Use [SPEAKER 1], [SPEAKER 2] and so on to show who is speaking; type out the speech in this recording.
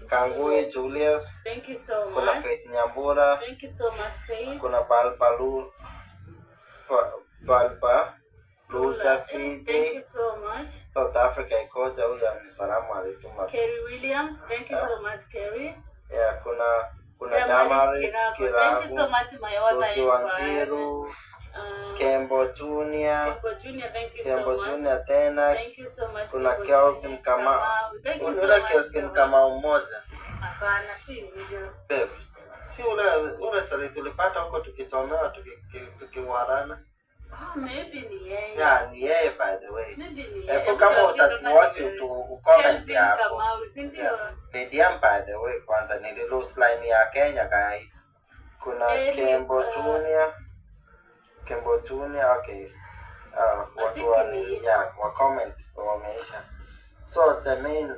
[SPEAKER 1] Kangui Julius.
[SPEAKER 2] Thank you so much.
[SPEAKER 1] Kuna Faith Nyambura.
[SPEAKER 2] Thank you so much, Faith.
[SPEAKER 1] Kuna Balpalu. Balpa. Lucha CJ.
[SPEAKER 2] Thank you so much.
[SPEAKER 1] South Africa ikoja huyu amesalamu alituma.
[SPEAKER 2] Kerry Williams. Thank you so much, Kerry.
[SPEAKER 1] Yeah, kuna Damaris Kiragu.
[SPEAKER 2] Thank you so much, my other
[SPEAKER 1] Lucy Wanjiru. Kembo Junior.
[SPEAKER 2] Thank you
[SPEAKER 1] Kembo
[SPEAKER 2] so much.
[SPEAKER 1] Junior tena.
[SPEAKER 2] Thank you so much.
[SPEAKER 1] Kuna Kelvin Kamau.
[SPEAKER 2] Thank you so
[SPEAKER 1] Ule
[SPEAKER 2] much.
[SPEAKER 1] Kelvin Kamau mmoja.
[SPEAKER 2] Hapana, si video.
[SPEAKER 1] Si ule chali tulipata huko tukichomewa tukiwarana.
[SPEAKER 2] Maybe ni yeye.
[SPEAKER 1] Yeah, ni yeye by the way.
[SPEAKER 2] Maybe ni yeye.
[SPEAKER 1] Epo kama utatuwatch comment hapo.
[SPEAKER 2] Yeah.
[SPEAKER 1] Nidiam by the way kwanza nililose line ya Kenya guys. Kuna Kembo Junior. Kembo Junior, okay. Watu wa comment wameisha. So the main